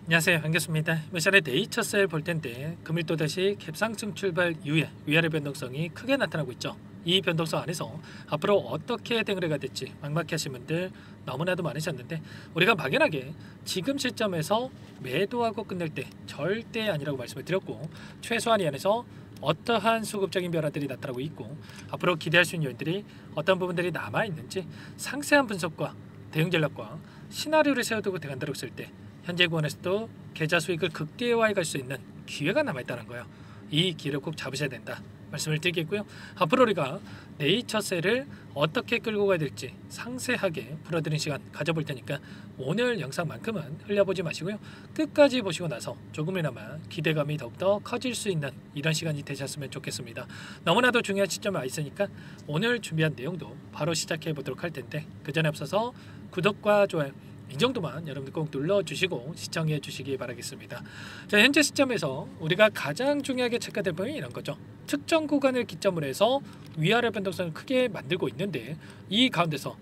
안녕하세요, 반갑습니다. 이번 시간에 네이처셀 볼 텐데 금일 또다시 갭상승 출발 이후에 위아래 변동성이 크게 나타나고 있죠. 이 변동성 안에서 앞으로 어떻게 대응을 해야 될지 막막해 하신 분들 너무나도 많으셨는데, 우리가 막연하게 지금 시점에서 매도하고 끝낼 때 절대 아니라고 말씀을 드렸고, 최소한 이 안에서 어떠한 수급적인 변화들이 나타나고 있고 앞으로 기대할 수 있는 요인들이 어떤 부분들이 남아있는지 상세한 분석과 대응 전략과 시나리오를 세워두고 대응한다고 했을 때 현재 구간에서도 계좌 수익을 극대화해 갈 수 있는 기회가 남아있다는 거예요. 이 기회를 꼭 잡으셔야 된다 말씀을 드리겠고요. 앞으로 우리가 네이처셀을 어떻게 끌고 가야 될지 상세하게 풀어드리는 시간 가져볼 테니까 오늘 영상만큼은 흘려보지 마시고요. 끝까지 보시고 나서 조금이나마 기대감이 더욱더 커질 수 있는 이런 시간이 되셨으면 좋겠습니다. 너무나도 중요한 시점에 와 있으니까 오늘 준비한 내용도 바로 시작해 보도록 할 텐데, 그 전에 앞서서 구독과 좋아요 이 정도만 여러분들 꼭 눌러주시고 시청해 주시기 바라겠습니다. 자, 현재 시점에서 우리가 가장 중요하게 체크해야 될 부분이 이런 거죠. 특정 구간을 기점으로 해서 위아래 변동성을 크게 만들고 있는데, 이 가운데서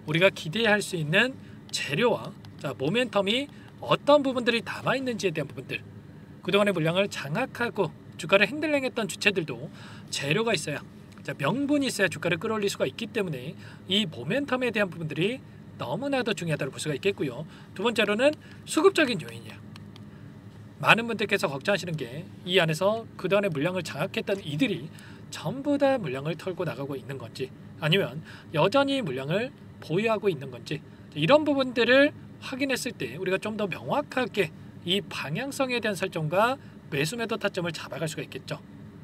우리가 기대할 수 있는 재료와 모멘텀이 어떤 부분들이 남아있는지에 대한 부분들, 그동안의 물량을 장악하고 주가를 핸들링했던 주체들도 재료가 있어야, 명분이 있어야 주가를 끌어올릴 수가 있기 때문에 이 모멘텀에 대한 부분들이 너무나도 중요하다고 볼 수가 있겠고요. 두 번째로는 수급적인 요인이야. 많은 분들께서 걱정하시는 게 이 안에서 그동안의 물량을 장악했던 이들이 전부 다 물량을 털고 나가고 있는 건지, 아니면 여전히 물량을 보유하고 있는 건지, 이런 부분들을 확인했을 때 우리가 좀 더 명확하게 이 방향성에 대한 설정과 매수 매도 타점을 잡아갈 수가 있겠죠.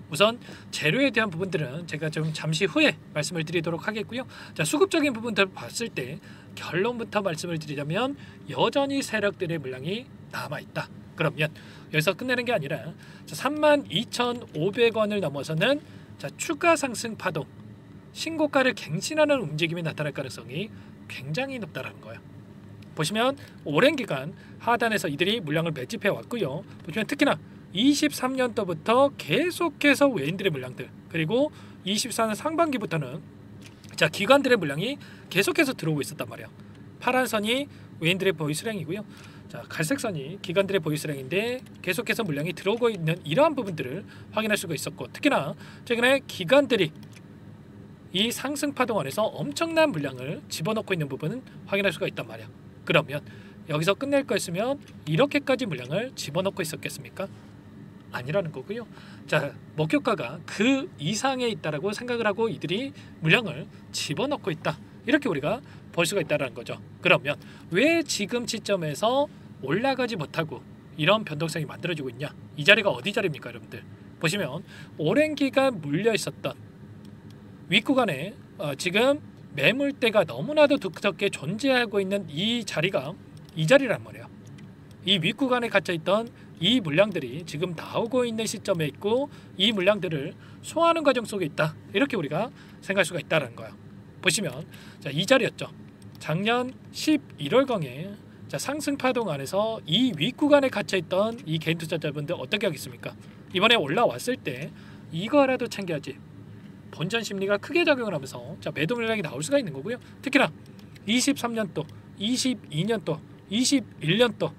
우선 재료에 대한 부분들은 제가 좀 잠시 후에 말씀을 드리도록 하겠고요. 자, 수급적인 부분들을 봤을 때 결론부터 말씀을 드리자면 여전히 세력들의 물량이 남아있다. 그러면 여기서 끝내는 게 아니라 32,500원을 넘어서는 추가 상승 파동, 신고가를 갱신하는 움직임이 나타날 가능성이 굉장히 높다는 거예요. 보시면 오랜 기간 하단에서 이들이 물량을 매집해 왔고요. 보시면 특히나 23년도부터 계속해서 외인들의 물량들, 그리고 24년 상반기부터는 기관들의 물량이 계속해서 들어오고 있었단 말이에요. 파란 선이 외인들의 보유 수량이고요. 갈색 선이 기관들의 보유 수량인데 계속해서 물량이 들어오고 있는 이러한 부분들을 확인할 수가 있었고, 특히나 최근에 기관들이 이 상승 파동 안에서 엄청난 물량을 집어넣고 있는 부분은 확인할 수가 있단 말이에요. 그러면 여기서 끝낼 거였으면 이렇게까지 물량을 집어넣고 있었겠습니까? 아니라는 거고요. 목표가가 그 이상에 있다라고 생각을 하고 이들이 물량을 집어넣고 있다, 이렇게 우리가 볼 수가 있다는 거죠. 그러면 왜 지금 시점에서 올라가지 못하고 이런 변동성이 만들어지고 있냐? 이 자리가 어디 자리입니까, 여러분들? 보시면 오랜 기간 물려 있었던 윗구간에 지금 매물대가 너무나도 두껍게 존재하고 있는 이 자리가 이 자리란 말이에요. 이 윗구간에 갇혀있던 이 물량들이 지금 나오고 있는 시점에 있고, 이 물량들을 소화하는 과정 속에 있다, 이렇게 우리가 생각할 수가 있다는 거예요. 보시면 이 자리였죠. 작년 11월경에 상승 파동 안에서 이 윗구간에 갇혀있던 이 개인 투자자분들 어떻게 하겠습니까? 이번에 올라왔을 때 이거라도 챙겨야지. 본전 심리가 크게 작용을 하면서 매도 물량이 나올 수가 있는 거고요. 특히나 23년도, 22년도, 21년도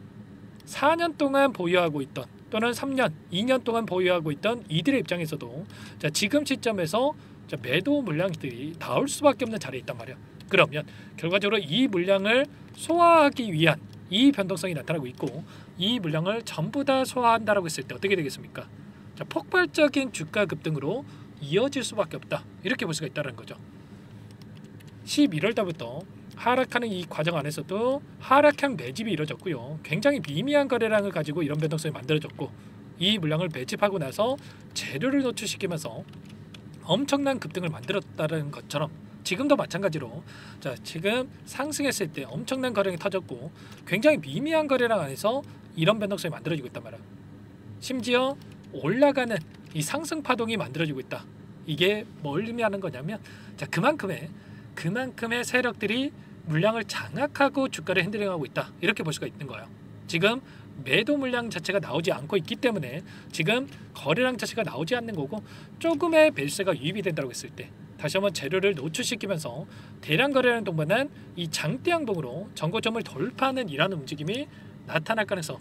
4년 동안 보유하고 있던, 또는 3년, 2년 동안 보유하고 있던 이들의 입장에서도 지금 시점에서 매도 물량들이 나올 수밖에 없는 자리에 있단 말이에요. 그러면 결과적으로 이 물량을 소화하기 위한 이 변동성이 나타나고 있고, 이 물량을 전부 다 소화한다라고 했을 때 어떻게 되겠습니까? 폭발적인 주가 급등으로 이어질 수밖에 없다, 이렇게 볼 수가 있다는 거죠. 11월 달부터 하락하는 이 과정 안에서도 하락형 매집이 이루어졌고요. 굉장히 미미한 거래량을 가지고 이런 변동성이 만들어졌고, 이 물량을 매집하고 나서 재료를 노출시키면서 엄청난 급등을 만들었다는 것처럼 지금도 마찬가지로 지금 상승했을 때 엄청난 거래량이 터졌고, 굉장히 미미한 거래량 안에서 이런 변동성이 만들어지고 있단 말이에요. 심지어 올라가는 이 상승 파동이 만들어지고 있다. 이게 뭘 의미하는 거냐면 그만큼의 세력들이 물량을 장악하고 주가를 핸들링하고 있다, 이렇게 볼 수가 있는 거예요. 지금 매도 물량 자체가 나오지 않고 있기 때문에 지금 거래량 자체가 나오지 않는 거고, 조금의 매수세가 유입이 된다고 했을 때 다시 한번 재료를 노출시키면서 대량 거래량 동반한 이 장대 양봉으로 전고점을 돌파하는 이라는 움직임이 나타날 가능성,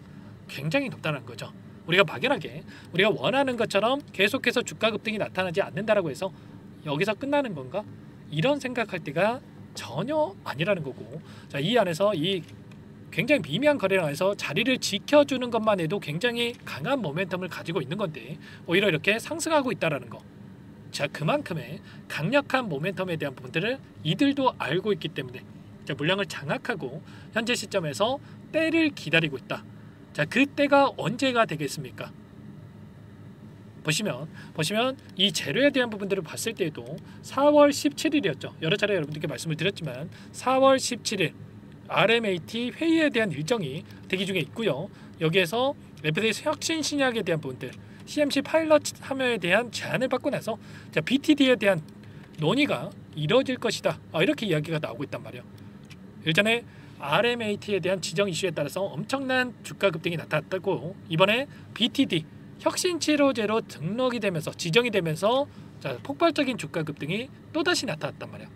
굉장히 높다는 거죠. 우리가 막연하게 우리가 원하는 것처럼 계속해서 주가 급등이 나타나지 않는다라고 해서 여기서 끝나는 건가? 이런 생각할 때가 전혀 아니라는 거고, 자, 이 안에서 이 굉장히 미미한 거래량에서 자리를 지켜주는 것만 해도 굉장히 강한 모멘텀을 가지고 있는 건데 오히려 이렇게 상승하고 있다라는 거. 자, 그만큼의 강력한 모멘텀에 대한 부분들을 이들도 알고 있기 때문에 자, 물량을 장악하고 현재 시점에서 때를 기다리고 있다. 자, 그 때가 언제가 되겠습니까? 보시면 이 재료에 대한 부분들을 봤을 때에도 4월 17일이었죠. 여러 차례 여러분들께 말씀을 드렸지만 4월 17일 RMAT 회의에 대한 일정이 대기 중에 있고요. 여기에서 FDA 혁신 신약에 대한 부분들, CMC 파일럿 참여에 대한 제안을 받고 나서 자, BTD에 대한 논의가 이뤄질 것이다. 이렇게 이야기가 나오고 있단 말이에요. 일전에 RMAT에 대한 지정 이슈에 따라서 엄청난 주가 급등이 나타났다고 이번에 BTD 혁신 치료제로 등록이 되면서 지정이 되면서 자, 폭발적인 주가 급등이 또다시 나타났단 말이에요.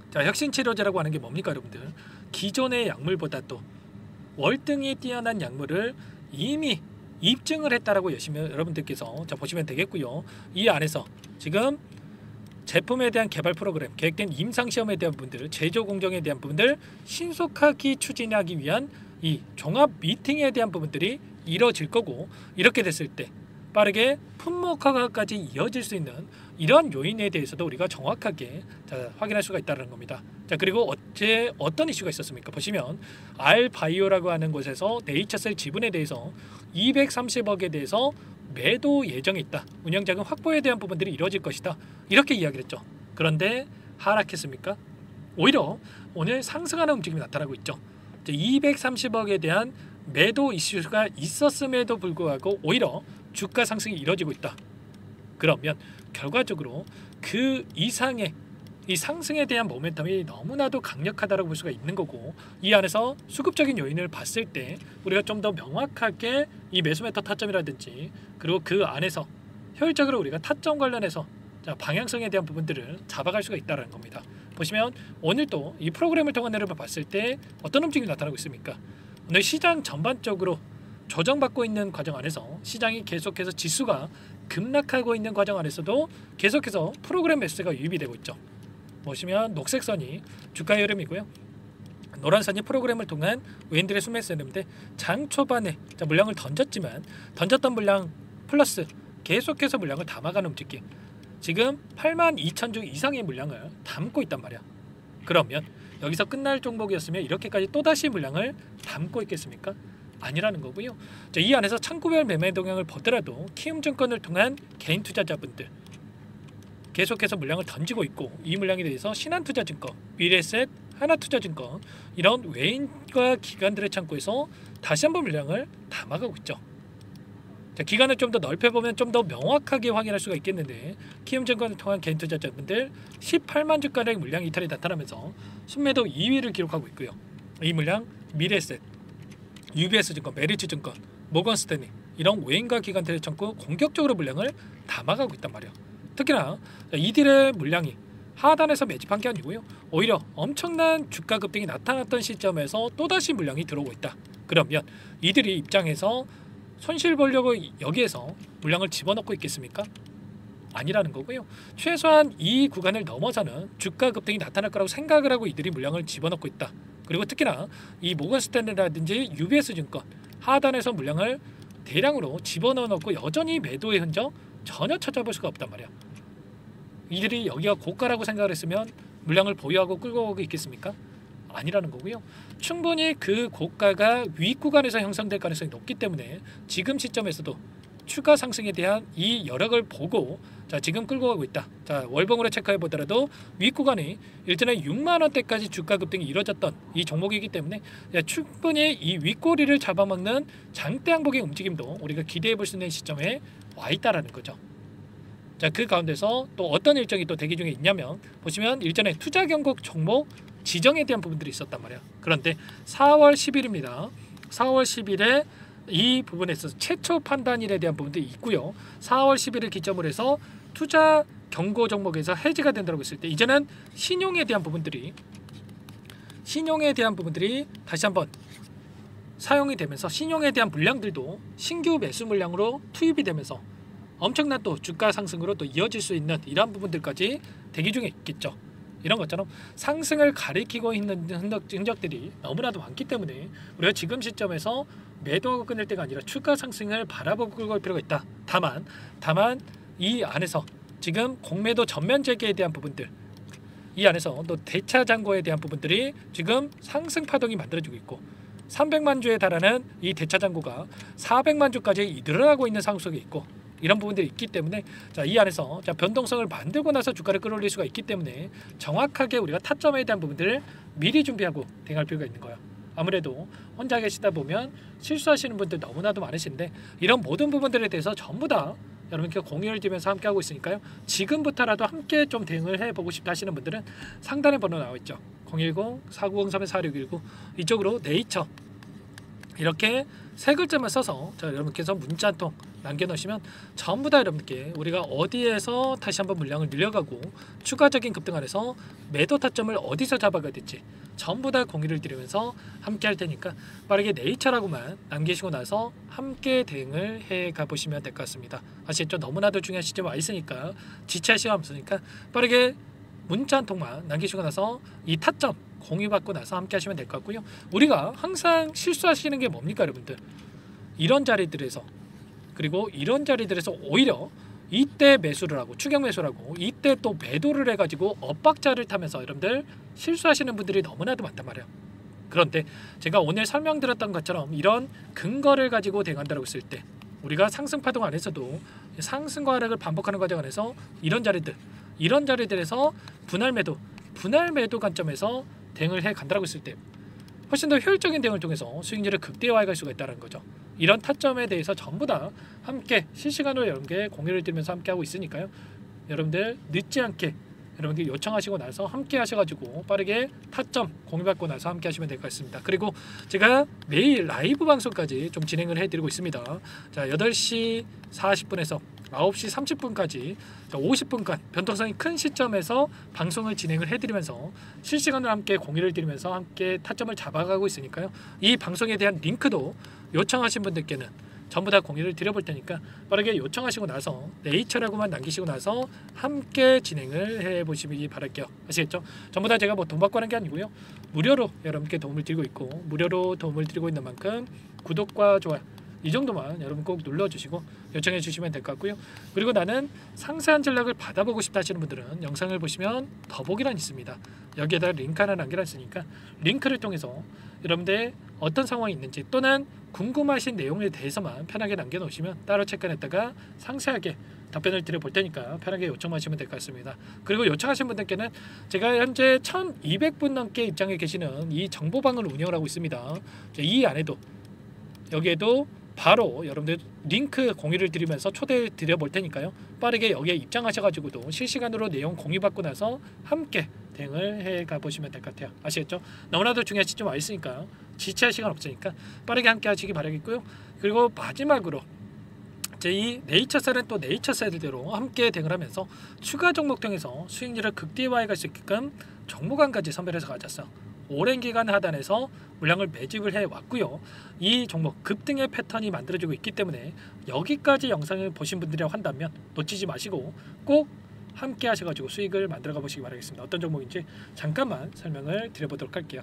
자, 혁신 치료제라고 하는 게 뭡니까, 여러분들? 기존의 약물보다도 월등히 뛰어난 약물을 이미 입증을 했다라고 여러분들께서 자, 보시면 되겠고요. 이 안에서 지금 제품에 대한 개발 프로그램, 계획된 임상 시험에 대한 부분들, 제조 공정에 대한 부분들 신속하게 추진하기 위한 이 종합 미팅에 대한 부분들이 이뤄질 거고, 이렇게 됐을 때 빠르게 품목화까지 이어질 수 있는 이러한 요인에 대해서도 우리가 정확하게 자, 확인할 수가 있다는 겁니다. 자, 그리고 어제 어떤 이슈가 있었습니까? 보시면 알바이오라고 하는 곳에서 네이처셀 지분에 대해서 230억에 대해서 매도 예정이 있다. 운영자금 확보에 대한 부분들이 이루어질 것이다. 이렇게 이야기를 했죠. 그런데 하락했습니까? 오히려 오늘 상승하는 움직임이 나타나고 있죠. 230억에 대한 매도 이슈가 있었음에도 불구하고 오히려 주가 상승이 이뤄지고 있다. 그러면 결과적으로 그 이상의 이 상승에 대한 모멘텀이 너무나도 강력하다고 볼 수가 있는 거고, 이 안에서 수급적인 요인을 봤을 때 우리가 좀 더 명확하게 이 매수 메터 타점이라든지 그리고 그 안에서 효율적으로 우리가 타점 관련해서 자, 방향성에 대한 부분들을 잡아갈 수가 있다는 겁니다. 보시면 오늘도 이 프로그램을 통한 내용을 봤을 때 어떤 움직임이 나타나고 있습니까? 오늘 시장 전반적으로 조정받고 있는 과정 안에서 시장이 계속해서 지수가 급락하고 있는 과정 안에서도 계속해서 프로그램 매수가 유입이 되고 있죠. 보시면 녹색 선이 주가 흐름이고요. 노란 선이 프로그램을 통한 외인들의 순매수 흐름인데 장 초반에 자, 물량을 던졌지만 던졌던 물량 플러스 계속해서 물량을 담아가는 움직임. 지금 82,000주 이상의 물량을 담고 있단 말이야. 그러면 여기서 끝날 종목이었으면 이렇게까지 또다시 물량을 담고 있겠습니까? 아니라는 거고요. 자, 이 안에서 창구별 매매 동향을 보더라도 키움증권을 통한 개인 투자자분들 계속해서 물량을 던지고 있고, 이 물량에 대해서 신한투자증권, 미래에셋, 하나투자증권 이런 외인과 기관들의 창구에서 다시 한번 물량을 담아가고 있죠. 자, 기간을 좀 더 넓혀보면 좀 더 명확하게 확인할 수가 있겠는데 키움증권을 통한 개인 투자자분들 18만 주가량의 물량 이탈이 나타나면서 순매도 2위를 기록하고 있고요. 이 물량 미래에셋, UBS증권, 메리츠증권, 모건스탠리 이런 외인과 기관들의 창구 공격적으로 물량을 담아가고 있단 말이에요. 특히나 이들의 물량이 하단에서 매집한 게 아니고요. 오히려 엄청난 주가 급등이 나타났던 시점에서 또다시 물량이 들어오고 있다. 그러면 이들이 입장에서 손실 보려고 여기에서 물량을 집어넣고 있겠습니까? 아니라는 거고요. 최소한 이 구간을 넘어서는 주가 급등이 나타날 거라고 생각을 하고 이들이 물량을 집어넣고 있다. 그리고 특히나 이 모건스탠리라든지 UBS증권 하단에서 물량을 대량으로 집어넣고 여전히 매도의 흔적 전혀 찾아볼 수가 없단 말이야. 이들이 여기가 고가라고 생각을 했으면 물량을 보유하고 끌고 오고 있겠습니까? 아니라는 거고요. 충분히 그 고가가 윗구간에서 형성될 가능성이 높기 때문에 지금 시점에서도 추가 상승에 대한 이 여력을 보고 자, 지금 끌고 가고 있다. 자, 월봉으로 체크해 보더라도 윗구간이 일전에 6만 원대까지 주가 급등이 이뤄졌던 이 종목이기 때문에 충분히 이 윗꼬리를 잡아먹는 장대 항복의 움직임도 우리가 기대해 볼 수 있는 시점에 와 있다라는 거죠. 자, 그 가운데서 또 어떤 일정이 또 대기 중에 있냐면 보시면 일전에 투자 경고 종목 지정에 대한 부분들이 있었단 말이에요. 그런데 4월 10일입니다. 4월 10일에 이 부분에 있어서 최초 판단일에 대한 부분들이 있고요. 4월 10일을 기점으로 해서 투자 경고 종목에서 해지가 된다고 했을 때 이제는 신용에 대한 부분들이 다시 한번 사용이 되면서 신용에 대한 물량들도 신규 매수 물량으로 투입이 되면서 엄청난 또 주가 상승으로 또 이어질 수 있는 이러한 부분들까지 대기 중에 있겠죠. 이런 것처럼 상승을 가리키고 있는 흔적들이 너무나도 많기 때문에 우리가 지금 시점에서 매도 끊을 때가 아니라 추가 상승을 바라보고 올 필요가 있다. 다만 이 안에서 지금 공매도 전면 재개에 대한 부분들, 이 안에서 또 대차 잔고에 대한 부분들이 지금 상승 파동이 만들어지고 있고 300만 주에 달하는 이 대차 잔고가 400만 주까지 늘어나고 있는 상황 속에 있고 이런 부분들이 있기 때문에 이 안에서 변동성을 만들고 나서 주가를 끌어올릴 수가 있기 때문에 정확하게 우리가 타점에 대한 부분들을 미리 준비하고 대응할 필요가 있는 거예요. 아무래도 혼자 계시다 보면 실수하시는 분들 너무나도 많으신데 이런 모든 부분들에 대해서 전부 다 여러분께 공유를 드리면서 함께 하고 있으니까요. 지금부터라도 함께 좀 대응을 해보고 싶다 하시는 분들은 상단에 번호 나와 있죠. 010-4903-4619 이쪽으로 네이처 이렇게 세 글자만 써서 여러분께서 문자 한 통 남겨놓으시면 전부 다 여러분께 우리가 어디에서 다시 한번 물량을 늘려가고 추가적인 급등 안에서 매도 타점을 어디서 잡아가야 될지 전부 다 공유를 드리면서 함께 할 테니까 빠르게 네이처라고만 남기시고 나서 함께 대응을 해 가보시면 될 것 같습니다. 아시겠죠? 너무나도 중요한 시점에 와 있으니까 지체할 시간 없으니까 빠르게 문자 한 통만 남기시고 나서 이 타점 공유받고 나서 함께 하시면 될 것 같고요. 우리가 항상 실수하시는 게 뭡니까 여러분들? 이런 자리들에서 그리고 이런 자리들에서 오히려 이때 매수를 하고 추격 매수를 하고 이때 또 매도를 해가지고 엇박자를 타면서 여러분들 실수하시는 분들이 너무나도 많단 말이에요. 그런데 제가 오늘 설명드렸던 것처럼 이런 근거를 가지고 대응한다고 했을 때 우리가 상승 파동 안에서도 상승과 하락을 반복하는 과정 안에서 이런 자리들에서 분할 매도 관점에서 대응을 해 간다고 했을 때 훨씬 더 효율적인 대응을 통해서 수익률을 극대화해 갈 수가 있다는 거죠. 이런 타점에 대해서 전부 다 함께 실시간으로 여러분께 공유를 드리면서 함께 하고 있으니까요. 여러분들 늦지 않게 여러분들 요청하시고 나서 함께 하셔가지고 빠르게 타점 공유받고 나서 함께 하시면 될 것 같습니다. 그리고 제가 매일 라이브 방송까지 좀 진행을 해드리고 있습니다. 자, 8시 40분에서 9시 30분까지 50분간 변동성이 큰 시점에서 방송을 진행을 해드리면서 실시간으로 함께 공유를 드리면서 함께 타점을 잡아가고 있으니까요. 이 방송에 대한 링크도 요청하신 분들께는 전부 다 공유를 드려볼 테니까 빠르게 요청하시고 나서 네이처라고만 남기시고 나서 함께 진행을 해보시기 바랄게요. 아시겠죠? 전부 다 제가 뭐 돈 받고 하는 게 아니고요. 무료로 여러분께 도움을 드리고 있고 무료로 도움을 드리고 있는 만큼 구독과 좋아요 이 정도만 여러분 꼭 눌러주시고 요청해 주시면 될 것 같고요. 그리고 나는 상세한 전략을 받아보고 싶다 하시는 분들은 영상을 보시면 더보기란 있습니다. 여기에다 링크 하나 남겨놨으니까 링크를 통해서 여러분들 어떤 상황이 있는지 또는 궁금하신 내용에 대해서만 편하게 남겨놓으시면 따로 체크해놨다가 상세하게 답변을 드려볼 테니까 편하게 요청하시면 될 것 같습니다. 그리고 요청하신 분들께는 제가 현재 1200분 넘게 입장해 계시는 이 정보방을 운영을 하고 있습니다. 이 안에도 여기에도 바로 여러분들 링크 공유를 드리면서 초대 드려볼 테니까요. 빠르게 여기에 입장하셔가지고도 실시간으로 내용 공유받고 나서 함께 대응을 해가 보시면 될 것 같아요. 아시겠죠? 너무나도 중요한 시점 와 있으니까 지체할 시간 없으니까 빠르게 함께 하시기 바라겠고요. 그리고 마지막으로 이 네이처셀은 또 네이처셀대로 함께 대응을 하면서 추가 종목 통해서 수익률을 극대화해 갈 수 있게끔 종목안까지 선별해서 가졌어요. 오랜 기간 하단에서 물량을 매집을 해왔고요. 이 종목 급등의 패턴이 만들어지고 있기 때문에 여기까지 영상을 보신 분들이라고 한다면 놓치지 마시고 꼭 함께 하셔가지고 수익을 만들어가 보시기 바라겠습니다. 어떤 종목인지 잠깐만 설명을 드려보도록 할게요.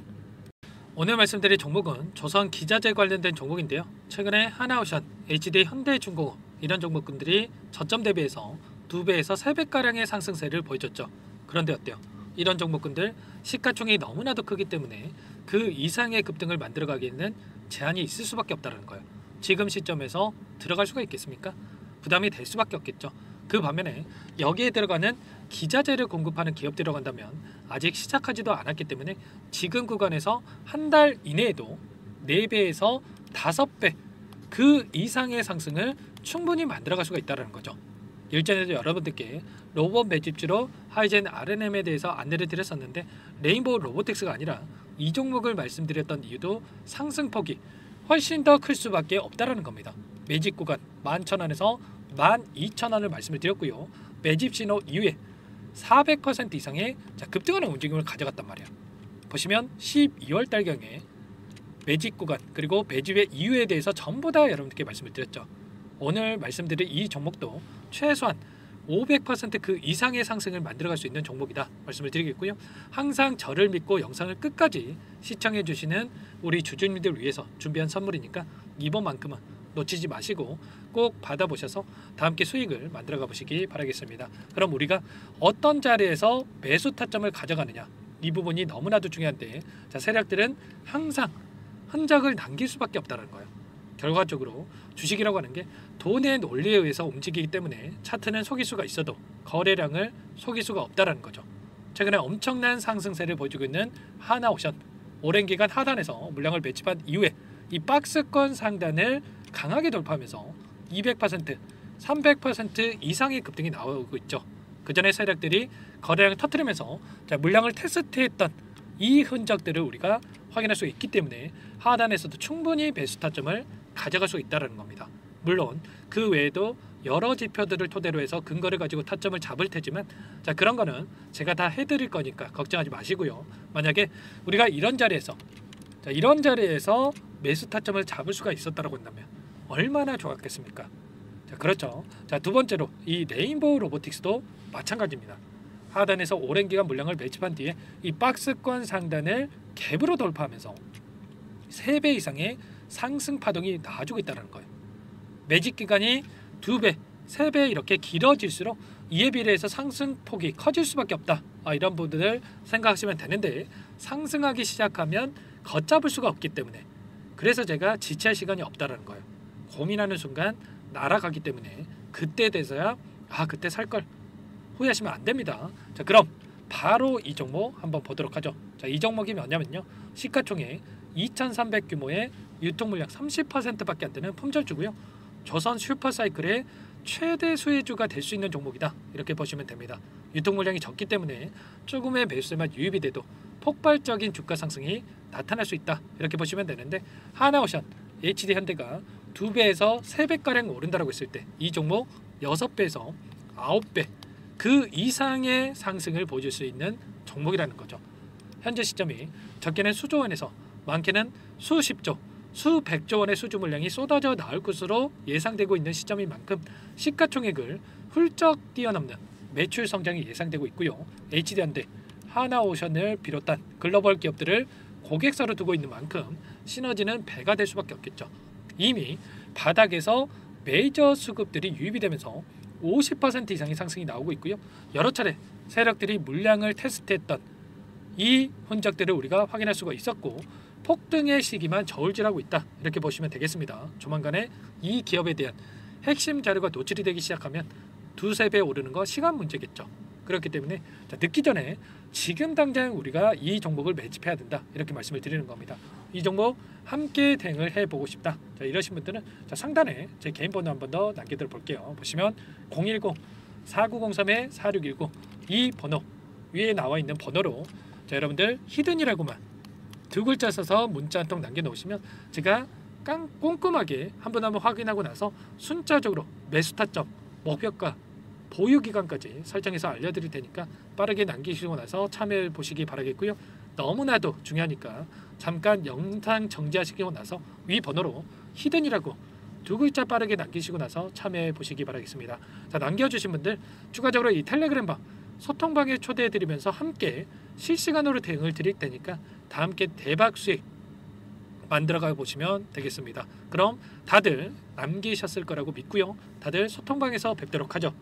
오늘 말씀드릴 종목은 조선 기자재 관련된 종목인데요. 최근에 하나오션, HD 현대중공업 이런 종목군들이 저점 대비해서 2배에서 3배가량의 상승세를 보여줬죠. 그런데 어때요? 이런 종목군들 시가총액이 너무나도 크기 때문에 그 이상의 급등을 만들어가기에는 제한이 있을 수밖에 없다는 거예요. 지금 시점에서 들어갈 수가 있겠습니까? 부담이 될 수밖에 없겠죠. 그 반면에 여기에 들어가는 기자재를 공급하는 기업들이 들어간다면 아직 시작하지도 않았기 때문에 지금 구간에서 한 달 이내에도 4배에서 5배 그 이상의 상승을 충분히 만들어갈 수가 있다는 거죠. 일전에도 여러분들께 로봇 매집주로 하이젠 RNM에 대해서 안내를 드렸었는데 레인보우 로보틱스가 아니라 이 종목을 말씀드렸던 이유도 상승폭이 훨씬 더 클 수밖에 없다라는 겁니다. 매집 구간 11,000원에서 12,000원을 말씀을 드렸고요. 매집 신호 이후에 400% 이상의 급등하는 움직임을 가져갔단 말이에요. 보시면 12월 달경에 매집 구간 그리고 매집의 이유에 대해서 전부 다 여러분들께 말씀을 드렸죠. 오늘 말씀드린 이 종목도 최소한 500%그 이상의 상승을 만들어갈 수 있는 종목이다 말씀을 드리겠고요. 항상 저를 믿고 영상을 끝까지 시청해 주시는 우리 주주님들 위해서 준비한 선물이니까 이번만큼은 놓치지 마시고 꼭 받아보셔서 다 함께 수익을 만들어가 보시기 바라겠습니다. 그럼 우리가 어떤 자리에서 매수 타점을 가져가느냐, 이 부분이 너무나도 중요한데, 자, 세력들은 항상 흔적을 남길 수밖에 없다는 거예요. 결과적으로 주식이라고 하는 게 돈의 논리에 의해서 움직이기 때문에 차트는 속일 수가 있어도 거래량을 속일 수가 없다는 거죠. 최근에 엄청난 상승세를 보여주고 있는 하나오션, 오랜 기간 하단에서 물량을 매집한 이후에 이 박스권 상단을 강하게 돌파하면서 200%, 300% 이상의 급등이 나오고 있죠. 그 전에 세력들이 거래량을 터뜨리면서 물량을 테스트했던 이 흔적들을 우리가 확인할 수 있기 때문에 하단에서도 충분히 매수 타점을 가져갈 수 있다는 겁니다. 물론 그 외에도 여러 지표들을 토대로 해서 근거를 가지고 타점을 잡을 테지만, 자, 그런 거는 제가 다 해드릴 거니까 걱정하지 마시고요. 만약에 우리가 이런 자리에서 매수 타점을 잡을 수가 있었다고 한다면 얼마나 좋았겠습니까? 자, 그렇죠. 자, 두 번째로 이 레인보우 로보틱스도 마찬가지입니다. 하단에서 오랜 기간 물량을 매집한 뒤에 이 박스권 상단을 갭으로 돌파하면서 3배 이상의 상승 파동이 나와주고 있다는 거예요. 매집 기간이 2배, 3배 이렇게 길어질수록 이에 비례해서 상승폭이 커질 수밖에 없다. 이런 부분을 생각하시면 되는데, 상승하기 시작하면 걷잡을 수가 없기 때문에, 그래서 제가 지체할 시간이 없다는 거예요. 고민하는 순간 날아가기 때문에 그때 돼서야 그때 살 걸 후회하시면 안 됩니다. 자, 그럼 바로 이 종목 한번 보도록 하죠. 자, 이 종목이 뭐냐면요, 시가총액 2,300 규모의 유통 물량 30%밖에 안 되는 품절주고요. 조선 슈퍼사이클의 최대 수혜주가 될 수 있는 종목이다. 이렇게 보시면 됩니다. 유통 물량이 적기 때문에 조금의 매수세만 유입이 돼도 폭발적인 주가 상승이 나타날 수 있다. 이렇게 보시면 되는데, 하나오션, HD현대가 2배에서 3배가량 오른다라고 했을 때 이 종목 6배에서 9배 그 이상의 상승을 보여줄 수 있는 종목이라는 거죠. 현재 시점이 적게는 수조 원에서 많게는 수십조, 수백조 원의 수주 물량이 쏟아져 나올 것으로 예상되고 있는 시점인 만큼 시가총액을 훌쩍 뛰어넘는 매출 성장이 예상되고 있고요. HD현대, 하나오션을 비롯한 글로벌 기업들을 고객사로 두고 있는 만큼 시너지는 배가 될 수밖에 없겠죠. 이미 바닥에서 메이저 수급들이 유입이 되면서 50% 이상의 상승이 나오고 있고요. 여러 차례 세력들이 물량을 테스트했던 이 흔적들을 우리가 확인할 수가 있었고, 폭등의 시기만 저울질하고 있다. 이렇게 보시면 되겠습니다. 조만간에 이 기업에 대한 핵심 자료가 노출이 되기 시작하면 2~3배 오르는 거 시간 문제겠죠. 그렇기 때문에 늦기 전에 지금 당장 우리가 이 종목을 매집해야 된다. 이렇게 말씀을 드리는 겁니다. 이 종목 함께 대응을 해보고 싶다. 자, 이러신 분들은 상단에 제 개인 번호 한 번 더 남겨드려 볼게요. 보시면 010-4903-4619 이 번호 위에 나와 있는 번호로 여러분들 히든이라고만 2글자 써서 문자 한 통 남겨놓으시면 제가 꼼꼼하게 한 번 확인하고 나서 순차적으로 매수 타점, 목표가, 보유 기간까지 설정해서 알려드릴 테니까 빠르게 남기시고 나서 참여해 보시기 바라겠고요. 너무나도 중요하니까 잠깐 영상 정지하시고 나서 위 번호로 히든이라고 2글자 빠르게 남기시고 나서 참여해 보시기 바라겠습니다. 자, 남겨주신 분들 추가적으로 이 텔레그램방 소통방에 초대해 드리면서 함께 실시간으로 대응을 드릴 테니까 다 함께 대박 수익 만들어가 보시면 되겠습니다. 그럼 다들 남기셨을 거라고 믿고요. 다들 소통방에서 뵙도록 하죠.